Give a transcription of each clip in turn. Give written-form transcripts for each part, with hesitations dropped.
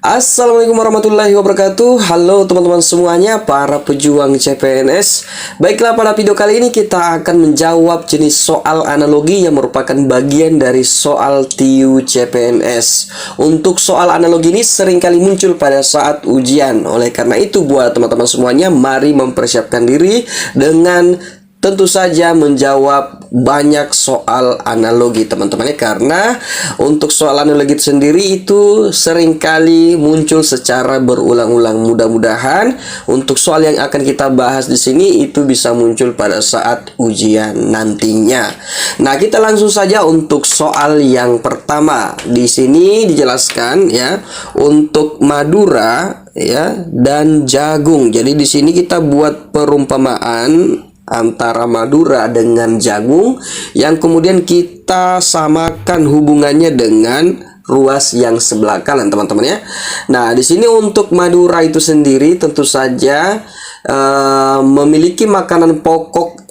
Assalamualaikum warahmatullahi wabarakatuh. Halo teman-teman semuanya, para pejuang CPNS. Baiklah, pada video kali ini kita akan menjawab jenis soal analogi yang merupakan bagian dari soal TIU CPNS. Untuk soal analogi ini seringkali muncul pada saat ujian. Oleh karena itu, buat teman-teman semuanya, mari mempersiapkan diri dengan tentu saja menjawab banyak soal analogi teman-teman, karena untuk soal analogi itu sendiri itu seringkali muncul secara berulang-ulang. Mudah-mudahan untuk soal yang akan kita bahas di sini itu bisa muncul pada saat ujian nantinya. Nah, kita langsung saja untuk soal yang pertama. Di sini dijelaskan ya, untuk Madura ya dan jagung. Jadi di sini kita buat perumpamaan antara Madura dengan jagung yang kemudian kita samakan hubungannya dengan ruas yang sebelah kanan, teman-teman ya. Nah, di sini untuk Madura itu sendiri tentu saja memiliki makanan pokok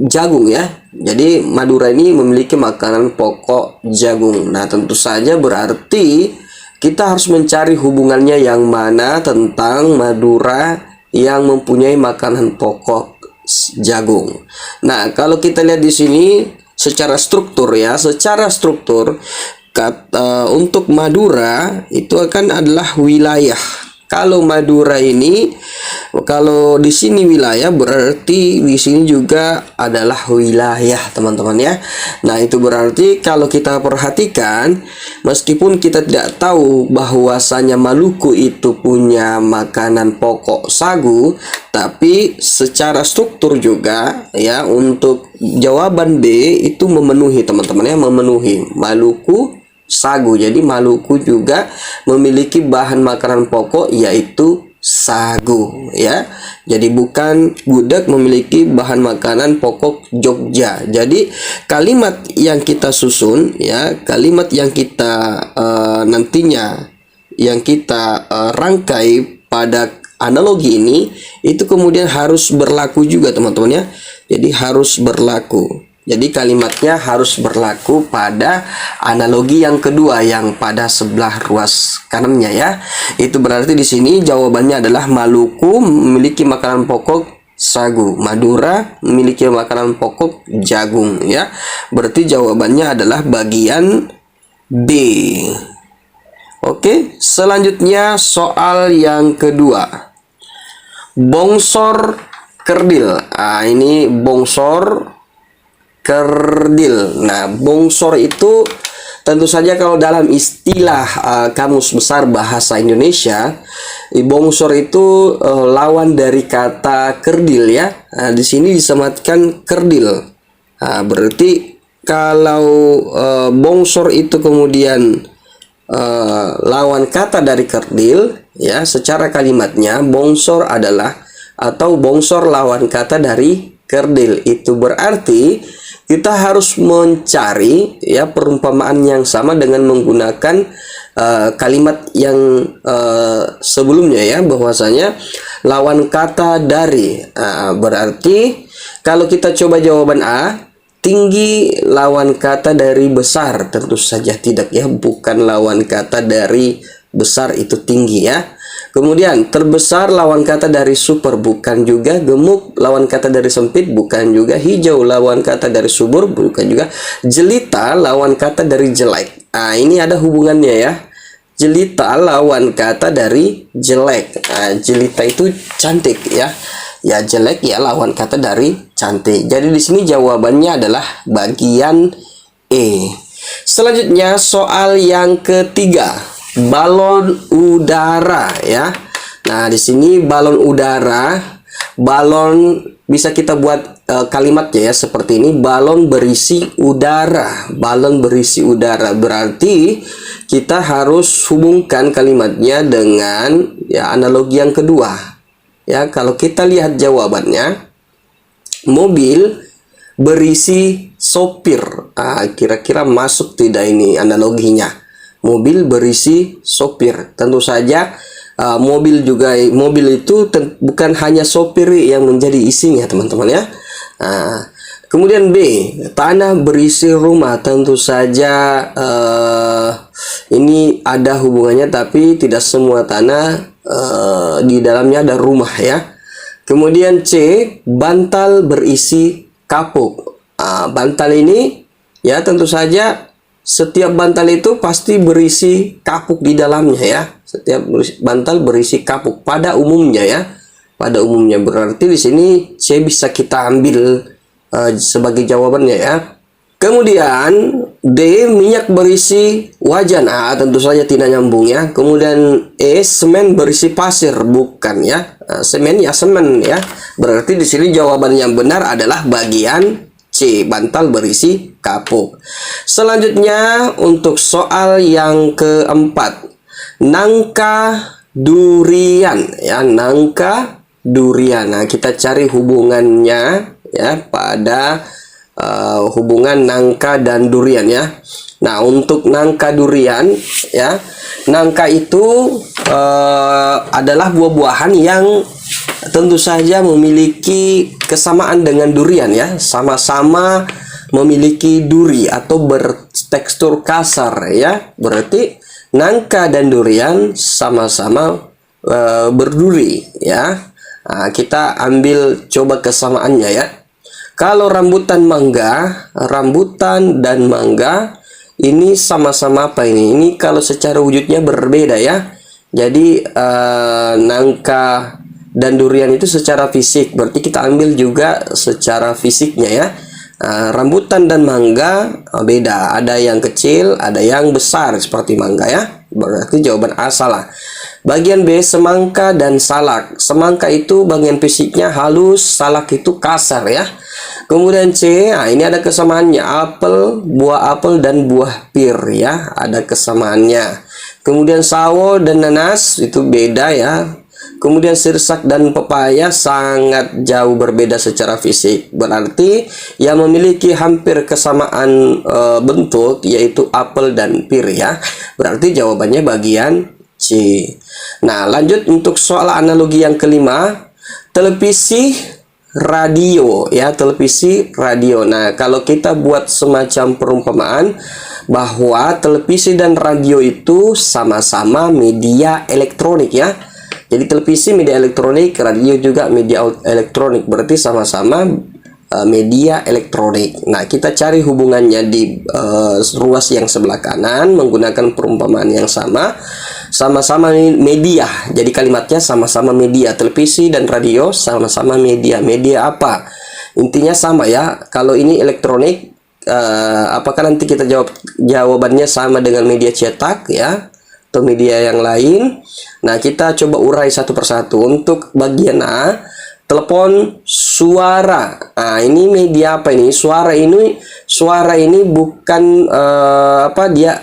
jagung ya. Jadi Madura ini memiliki makanan pokok jagung. Nah, tentu saja berarti kita harus mencari hubungannya yang mana tentang Madura yang mempunyai makanan pokok jagung. Nah, kalau kita lihat di sini secara struktur ya, untuk Madura itu akan adalah wilayah. Kalau Madura ini, kalau di sini wilayah, berarti di sini juga adalah wilayah, teman-teman ya. Nah, itu berarti kalau kita perhatikan, meskipun kita tidak tahu bahwasanya Maluku itu punya makanan pokok sagu, tapi secara struktur juga ya, untuk jawaban B itu memenuhi, teman-teman ya, memenuhi Maluku sagu. Jadi Maluku juga memiliki bahan makanan pokok yaitu sagu ya. Jadi bukan gudeg memiliki bahan makanan pokok Jogja. Jadi kalimat yang kita susun ya, kalimat yang kita nantinya yang kita rangkai pada analogi ini itu kemudian harus berlaku juga, teman-teman ya. Jadi harus berlaku. Jadi kalimatnya harus berlaku pada analogi yang kedua yang pada sebelah ruas kanannya ya. Itu berarti di sini jawabannya adalah Maluku memiliki makanan pokok sagu, Madura memiliki makanan pokok jagung ya. Berarti jawabannya adalah bagian B. Oke, selanjutnya soal yang kedua. Bongsor kerdil. Nah, ini bongsor kerdil. Nah, bongsor itu tentu saja kalau dalam istilah Kamus Besar Bahasa Indonesia, bongsor itu lawan dari kata kerdil ya. Nah, di sini disematkan kerdil. Nah, berarti kalau bongsor itu kemudian lawan kata dari kerdil ya, secara kalimatnya bongsor adalah atau bongsor lawan kata dari kerdil. Itu berarti kita harus mencari ya perumpamaan yang sama dengan menggunakan kalimat yang sebelumnya ya, bahwasanya lawan kata dari. Berarti kalau kita coba jawaban A, tinggi lawan kata dari besar, tentu saja tidak ya, bukan lawan kata dari besar itu tinggi ya. Kemudian terbesar lawan kata dari super, bukan juga. Gemuk lawan kata dari sempit, bukan juga. Hijau lawan kata dari subur, bukan juga. Jelita lawan kata dari jelek. Nah, ini ada hubungannya ya. Jelita lawan kata dari jelek. Nah, jelita itu cantik ya. Ya, jelek ya lawan kata dari cantik. Jadi di sini jawabannya adalah bagian E. Selanjutnya soal yang ketiga. Balon udara ya. Nah, di sini balon udara, balon bisa kita buat kalimatnya ya seperti ini, balon berisi udara. Balon berisi udara berarti kita harus hubungkan kalimatnya dengan ya analogi yang kedua. Ya, kalau kita lihat jawabannya, mobil berisi sopir. Kira-kira masuk tidak ini analoginya? Mobil berisi sopir. Tentu saja mobil itu bukan hanya sopir yang menjadi isinya, teman-teman ya. Kemudian B, tanah berisi rumah. Tentu saja Ini ada hubungannya, tapi tidak semua tanah di dalamnya ada rumah ya. Kemudian C, bantal berisi kapuk. Bantal ini ya tentu saja setiap bantal itu pasti berisi kapuk di dalamnya ya. Setiap bantal berisi kapuk pada umumnya ya. Pada umumnya, berarti di sini C bisa kita ambil sebagai jawabannya ya. Kemudian D, minyak berisi wajan. Tentu saja tidak nyambung ya. Kemudian E, semen berisi pasir. Bukan ya. Semen ya semen ya. Berarti di sini jawaban yang benar adalah bagian C, bantal berisi kapuk. Selanjutnya untuk soal yang keempat, nangka durian ya, nangka durian. Nah, kita cari hubungannya ya pada hubungan nangka dan durian ya. Nah, untuk nangka durian ya, nangka itu adalah buah-buahan yang tentu saja memiliki kesamaan dengan durian ya, sama-sama memiliki duri atau bertekstur kasar ya. Berarti nangka dan durian sama-sama berduri ya. Nah, kita ambil coba kesamaannya ya. Kalau rambutan dan mangga ini sama-sama apa ini? Ini kalau secara wujudnya berbeda ya. Jadi nangka dan durian itu secara fisik, berarti kita ambil juga secara fisiknya ya. Rambutan dan mangga beda, ada yang kecil, ada yang besar seperti mangga ya. Berarti jawaban A salah. Bagian B, semangka dan salak. Semangka itu bagian fisiknya halus, salak itu kasar ya. Kemudian C, ini ada kesamaannya, buah apel dan buah pir ya, ada kesamaannya. Kemudian sawo dan nanas itu beda ya. Kemudian sirsak dan pepaya sangat jauh berbeda secara fisik. Berarti yang memiliki hampir kesamaan bentuk yaitu apel dan pir ya. Berarti jawabannya bagian C. Nah, lanjut untuk soal analogi yang kelima, televisi radio ya, televisi radio. Nah, kalau kita buat semacam perumpamaan bahwa televisi dan radio itu sama-sama media elektronik ya. Jadi televisi media elektronik, radio juga media elektronik, berarti sama-sama media elektronik. Nah, kita cari hubungannya di ruas yang sebelah kanan menggunakan perumpamaan yang sama. Sama-sama media. Jadi kalimatnya sama-sama media. Televisi dan radio sama-sama media. Media apa? Intinya sama ya. Kalau ini elektronik, apakah nanti kita jawabannya sama dengan media cetak ya, atau media yang lain? Nah, kita coba urai satu persatu. Untuk bagian A, telepon suara. Nah, ini media apa ini? Suara ini bukan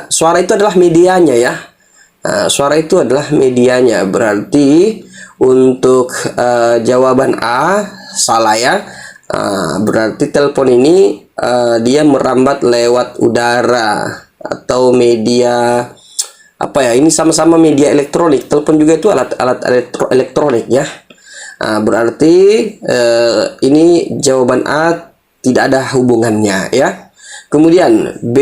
suara itu adalah medianya ya. Nah, suara itu adalah medianya. Berarti untuk jawaban A salah ya. Berarti telepon ini dia merambat lewat udara atau media apa ya? Ini sama-sama media elektronik. Telepon juga itu alat elektronik ya. Berarti ini jawaban A tidak ada hubungannya ya. Kemudian B,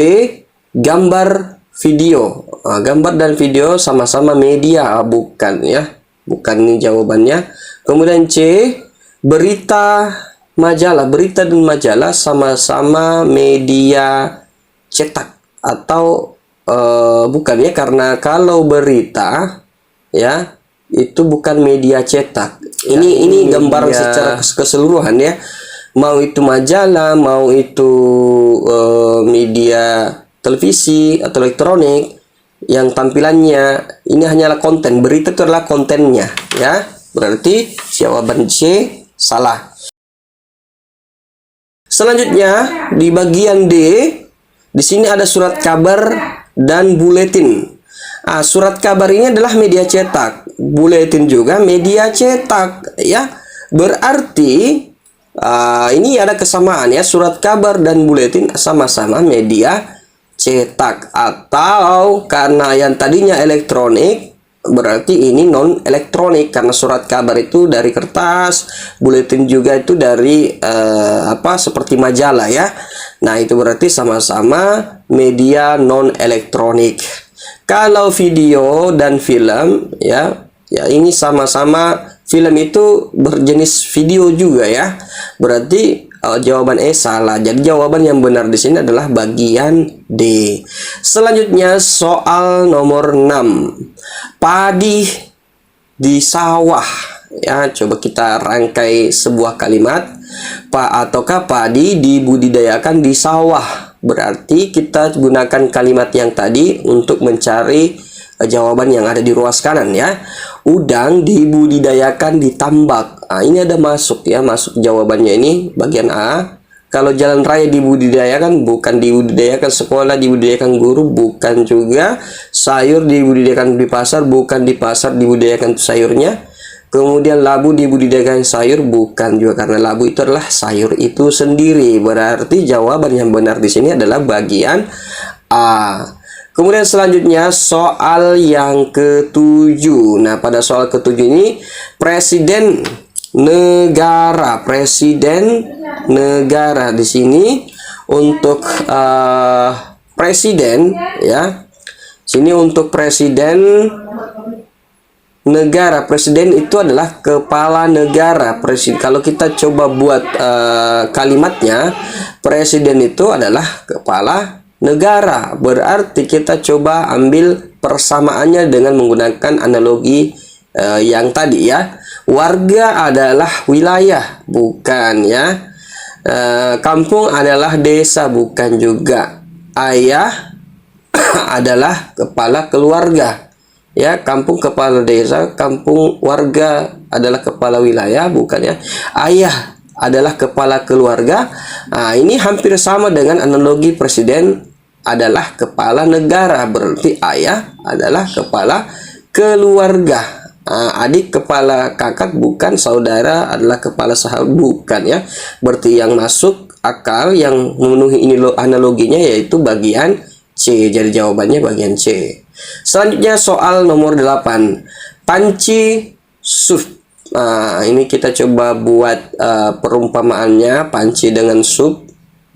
gambar video. Gambar dan video sama-sama media, bukan ya. Bukan ini jawabannya. Kemudian C, berita majalah. Berita dan majalah sama-sama media cetak atau bukan ya, karena kalau berita ya itu bukan media cetak. Ini gambar secara keseluruhan ya. Mau itu majalah, mau itu media televisi atau elektronik, yang tampilannya ini hanyalah konten. Berita itu adalah kontennya ya. Berarti jawaban C salah. Selanjutnya di bagian D, di sini ada surat kabar dan buletin. Surat kabar ini adalah media cetak, buletin juga media cetak ya. Berarti ini ada kesamaan ya, surat kabar dan buletin sama-sama media cetak. Atau karena yang tadinya elektronik, berarti ini non elektronik, karena surat kabar itu dari kertas, buletin juga itu dari seperti majalah ya. Nah, itu berarti sama-sama media non elektronik. Kalau video dan film ya, ini sama-sama film itu berjenis video juga ya. Berarti jawaban E salah. Jadi jawaban yang benar di sini adalah bagian D. Selanjutnya soal nomor 6. Padi di sawah. Ya, coba kita rangkai sebuah kalimat. Ataukah padi dibudidayakan di sawah? Berarti kita gunakan kalimat yang tadi untuk mencari jawaban yang ada di ruas kanan ya. Udang dibudidayakan di tambak. Ini ada masuk ya, masuk jawabannya ini bagian A. Kalau jalan raya dibudidayakan, bukan dibudidayakan. Sekolah dibudidayakan guru, bukan juga. Sayur dibudidayakan di pasar, bukan di pasar dibudidayakan sayurnya. Kemudian labu dibudidayakan sayur, bukan juga, karena labu itu adalah sayur itu sendiri. Berarti jawaban yang benar di sini adalah bagian A. Kemudian selanjutnya soal yang ke-7. Nah, pada soal ke-7 ini presiden negara di sini untuk presiden ya. Sini untuk presiden negara. Presiden itu adalah kepala negara. Kalau kita coba buat kalimatnya, presiden itu adalah kepala negara. Berarti kita coba ambil persamaannya dengan menggunakan analogi yang tadi ya. Warga adalah wilayah, bukan ya. Kampung adalah desa, bukan juga. Ayah adalah kepala keluarga. Ya, kampung kepala desa, kampung warga adalah kepala wilayah, bukan ya. Ayah adalah kepala keluarga. Ini hampir sama dengan analogi presiden adalah kepala negara. Berarti ayah adalah kepala keluarga. Adik kepala kakak, bukan. Saudara adalah kepala sahabat, bukan ya. Berarti yang masuk akal yang memenuhi ini analoginya yaitu bagian C. Jadi jawabannya bagian C. Selanjutnya soal nomor 8. Panci sup. Ini kita coba buat perumpamaannya panci dengan sup.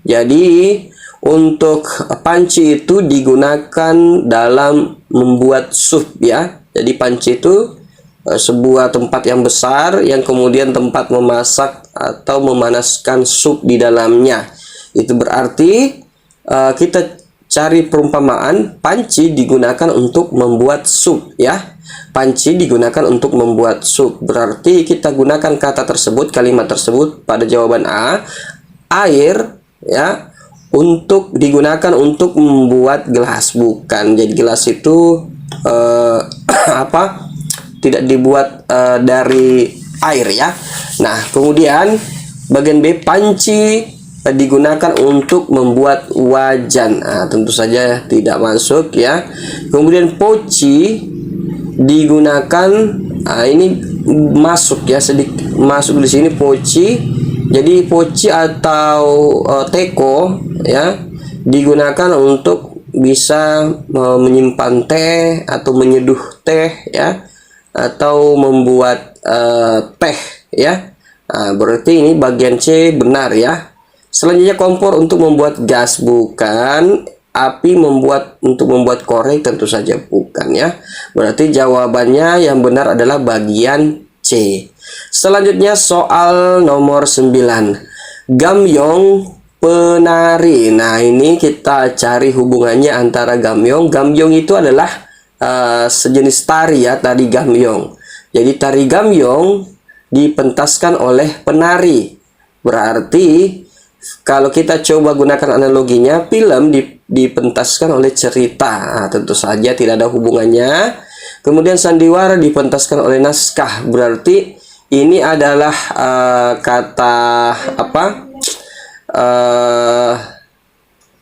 Jadi untuk panci itu digunakan dalam membuat sup ya. Jadi panci itu sebuah tempat yang besar yang kemudian tempat memasak atau memanaskan sup di dalamnya. Itu berarti kita cari perumpamaan panci digunakan untuk membuat sup ya. Panci digunakan untuk membuat sup. Berarti kita gunakan kata tersebut, kalimat tersebut pada jawaban A. Air ya, untuk digunakan untuk membuat gelas, bukan. Jadi gelas itu tidak dibuat dari air ya. Nah, kemudian bagian B, panci digunakan untuk membuat wajan. Tentu saja tidak masuk ya. Kemudian poci digunakan, ini masuk ya, sedikit masuk di sini poci. Jadi poci atau teko ya digunakan untuk bisa menyimpan teh atau menyeduh teh ya, atau membuat teh ya. Berarti ini bagian C benar ya. Selanjutnya kompor untuk membuat gas, bukan. Api untuk membuat korek, tentu saja bukan ya. Berarti jawabannya yang benar adalah bagian C. Selanjutnya soal nomor 9. Gamyong penari. Nah, ini kita cari hubungannya antara gamyong. Gamyong itu adalah sejenis tari ya, tari gamyong. Jadi tari gamyong dipentaskan oleh penari. Berarti kalau kita coba gunakan analoginya, film dipentaskan oleh cerita. Tentu saja tidak ada hubungannya. Kemudian sandiwara dipentaskan oleh naskah. Berarti ini adalah kata apa?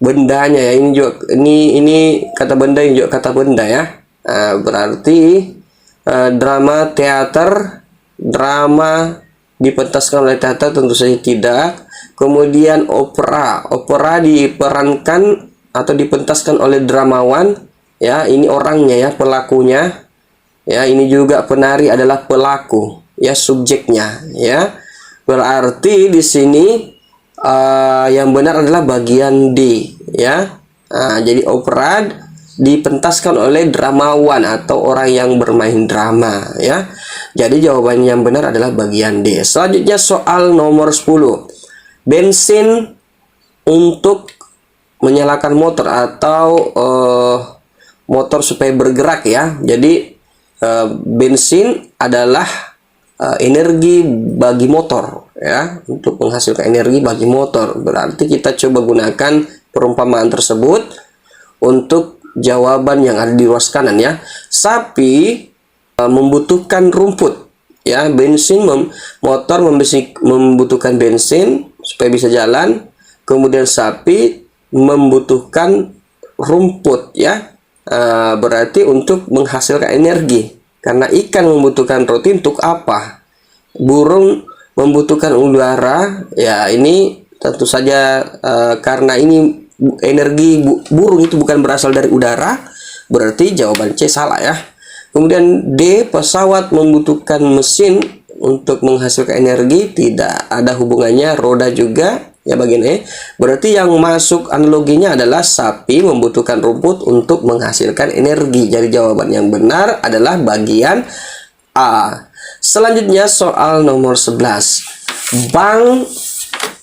Bendanya ya. Ini juga ini kata benda, ini juga kata benda ya. Berarti drama teater, drama dipentaskan oleh teater, tentu saja tidak. Kemudian opera diperankan atau dipentaskan oleh dramawan ya. Ini orangnya ya, pelakunya ya. Ini juga penari adalah pelaku ya, subjeknya ya. Berarti di sini yang benar adalah bagian D ya. Jadi opera dipentaskan oleh dramawan atau orang yang bermain drama ya. Jadi jawaban yang benar adalah bagian D. Selanjutnya soal nomor 10. Bensin untuk menyalakan motor atau motor supaya bergerak ya. Jadi bensin adalah energi bagi motor ya, untuk menghasilkan energi bagi motor. Berarti kita coba gunakan perumpamaan tersebut untuk jawaban yang ada di ruas kanan ya. Sapi membutuhkan rumput ya. Motor membutuhkan bensin supaya bisa jalan, kemudian sapi membutuhkan rumput ya. Berarti untuk menghasilkan energi. Karena ikan membutuhkan roti untuk apa? Burung membutuhkan udara ya. Ini tentu saja karena ini energi burung itu bukan berasal dari udara, berarti jawaban C salah ya. Kemudian D, pesawat membutuhkan mesin untuk menghasilkan energi, tidak ada hubungannya. Roda juga ya, bagian E. Berarti yang masuk analoginya adalah sapi membutuhkan rumput untuk menghasilkan energi. Jadi jawaban yang benar adalah bagian A. Selanjutnya soal nomor 11. Bank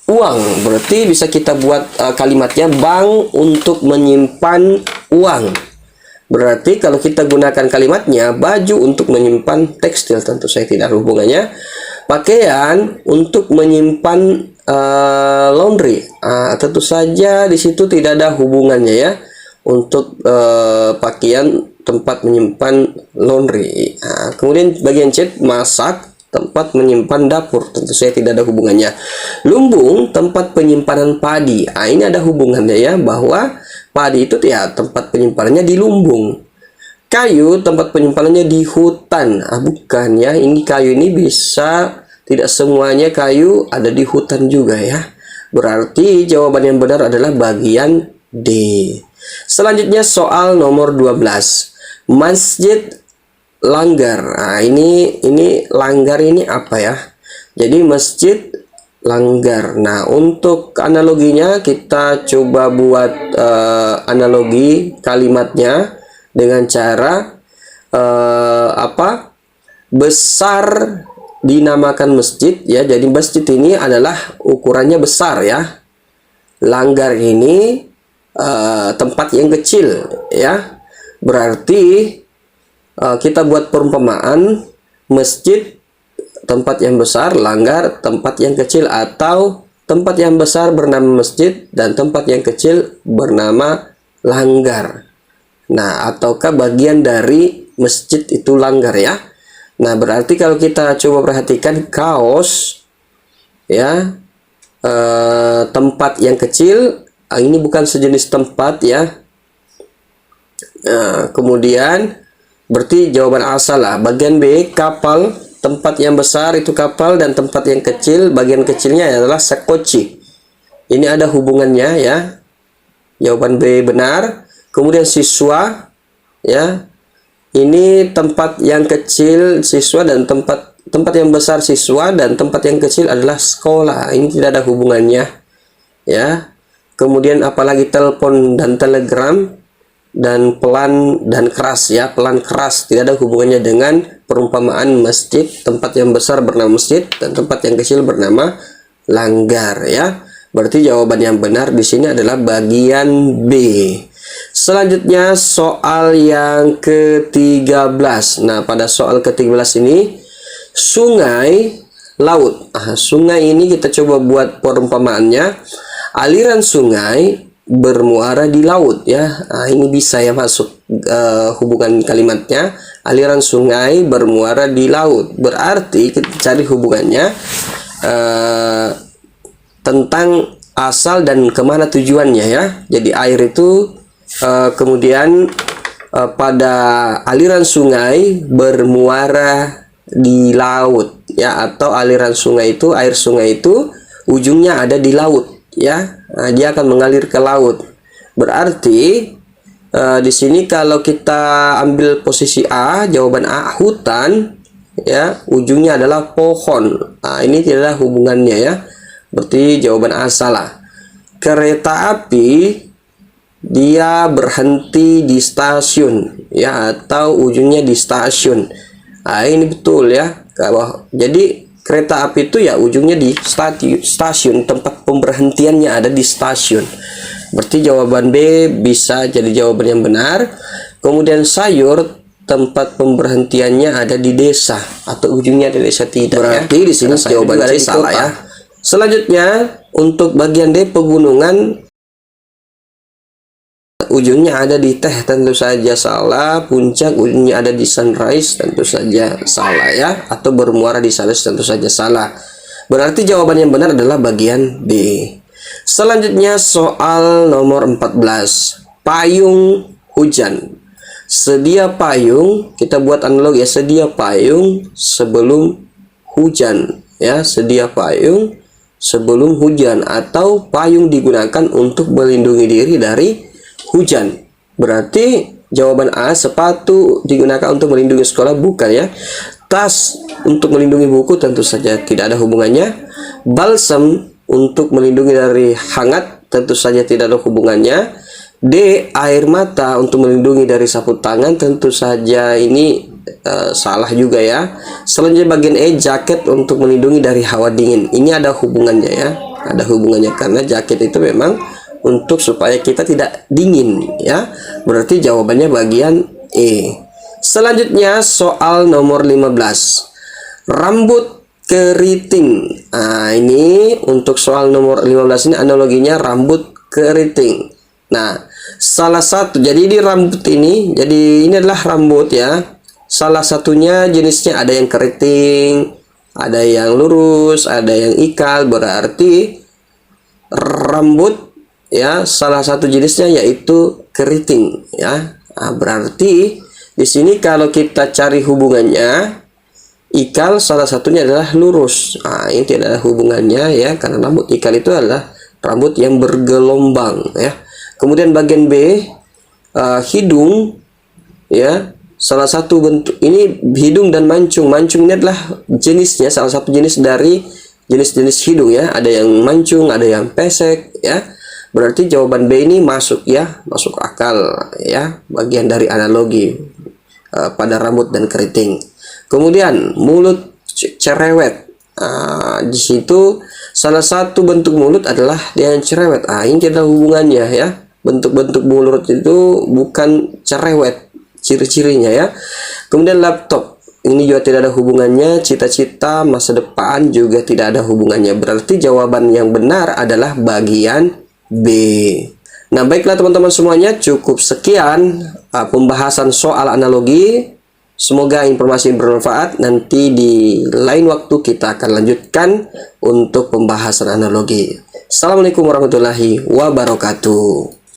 uang, berarti bisa kita buat kalimatnya bank untuk menyimpan uang. Berarti kalau kita gunakan kalimatnya baju untuk menyimpan tekstil, tentu saya tidak ada hubungannya. Pakaian untuk menyimpan laundry, tentu saja di situ tidak ada hubungannya ya. Untuk pakaian tempat menyimpan laundry. Kemudian bagian C, masak tempat menyimpan dapur, tentu saja tidak ada hubungannya. Lumbung tempat penyimpanan padi, ini ada hubungannya ya, bahwa padi itu ya tempat penyimpanannya di lumbung. Kayu tempat penyimpanannya di hutan, bukan ya, ini kayu ini bisa, tidak semuanya kayu ada di hutan juga ya. Berarti jawaban yang benar adalah bagian D. Selanjutnya soal nomor 12. Masjid langgar. Ini langgar ini apa ya? Jadi masjid langgar. Nah, untuk analoginya kita coba buat analogi kalimatnya dengan cara besar dinamakan masjid ya. Jadi masjid ini adalah ukurannya besar ya. Langgar ini tempat yang kecil ya. Berarti kita buat perumpamaan masjid tempat yang besar, langgar tempat yang kecil, atau tempat yang besar bernama masjid dan tempat yang kecil bernama langgar. Nah, ataukah bagian dari masjid itu langgar ya. Nah, berarti kalau kita coba perhatikan kaos ya, tempat yang kecil, ini bukan sejenis tempat ya. Kemudian berarti jawaban A salah. Bagian B, kapal, tempat yang besar itu kapal dan tempat yang kecil, bagian kecilnya adalah sekoci. Ini ada hubungannya ya. Jawaban B benar. Kemudian siswa ya. Ini tempat yang kecil siswa dan tempat yang besar siswa, dan tempat yang kecil adalah sekolah. Ini tidak ada hubungannya ya. Kemudian apalagi telepon dan telegram, dan pelan dan keras ya. Pelan keras tidak ada hubungannya dengan perumpamaan masjid, tempat yang besar bernama masjid dan tempat yang kecil bernama langgar ya. Berarti jawaban yang benar di sini adalah bagian B. Selanjutnya soal yang ke-13. Nah, pada soal ke-13 ini sungai laut. Sungai ini kita coba buat perumpamaannya. Aliran sungai bermuara di laut ya. Ini bisa ya masuk hubungan kalimatnya. Aliran sungai bermuara di laut. Berarti kita cari hubungannya tentang asal dan kemana tujuannya ya. Jadi air itu kemudian pada aliran sungai bermuara di laut ya, atau aliran sungai itu, air sungai itu ujungnya ada di laut ya. Dia akan mengalir ke laut. Berarti di sini kalau kita ambil posisi A, jawaban A hutan ya, ujungnya adalah pohon. Ini tidak ada hubungannya ya. Berarti jawaban A salah. Kereta api dia berhenti di stasiun ya, atau ujungnya di stasiun. Nah, ini betul ya. Jadi kereta api itu ya ujungnya di stasiun, tempat pemberhentiannya ada di stasiun. Berarti jawaban B bisa jadi jawaban yang benar. Kemudian sayur, tempat pemberhentiannya ada di desa atau ujungnya di desa, tidak. Berarti ya? Di sini jawaban C salah ya. Selanjutnya untuk bagian D, pegunungan, ujungnya ada di teh, tentu saja salah. Puncak, ujungnya ada di sunrise, tentu saja salah ya. Atau bermuara di sunrise, tentu saja salah. Berarti jawaban yang benar adalah bagian B. Selanjutnya soal nomor 14, payung hujan. Sedia payung, kita buat analogi ya, sedia payung sebelum hujan ya, sedia payung sebelum hujan, atau payung digunakan untuk melindungi diri dari hujan. Berarti jawaban A, sepatu digunakan untuk melindungi sekolah, bukan ya. Tas untuk melindungi buku, tentu saja tidak ada hubungannya. Balsam untuk melindungi dari hangat, tentu saja tidak ada hubungannya. D, air mata untuk melindungi dari sapu tangan, tentu saja ini salah juga ya. Selanjutnya bagian E, jaket untuk melindungi dari hawa dingin. Ini ada hubungannya ya, ada hubungannya karena jaket itu memang untuk supaya kita tidak dingin ya. Berarti jawabannya bagian E. Selanjutnya soal nomor 15, rambut keriting. Nah, ini untuk soal nomor 15 ini analoginya rambut keriting. Nah, salah satu, jadi di rambut ini, jadi ini adalah rambut ya. Salah satunya jenisnya ada yang keriting, ada yang lurus, ada yang ikal. Berarti rambut ya, salah satu jenisnya yaitu keriting ya. Nah, berarti di sini kalau kita cari hubungannya, ikal salah satunya adalah lurus. Nah, ini tidak ada hubungannya ya, karena rambut ikal itu adalah rambut yang bergelombang ya. Kemudian bagian B, hidung ya, salah satu bentuk ini hidung dan mancung. Mancung ini adalah jenisnya, salah satu jenis dari jenis-jenis hidung ya. Ada yang mancung, ada yang pesek ya. Berarti jawaban B ini masuk ya, masuk akal ya, bagian dari analogi pada rambut dan keriting. Kemudian mulut cerewet. Di situ salah satu bentuk mulut adalah yang cerewet. Ini tidak ada hubungannya ya. Bentuk-bentuk mulut itu bukan cerewet ciri-cirinya ya. Kemudian laptop, ini juga tidak ada hubungannya. Cita-cita, masa depan juga tidak ada hubungannya. Berarti jawaban yang benar adalah bagian B. Nah, baiklah teman-teman semuanya, cukup sekian pembahasan soal analogi. Semoga informasi bermanfaat. Nanti di lain waktu kita akan lanjutkan untuk pembahasan analogi. Assalamualaikum warahmatullahi wabarakatuh.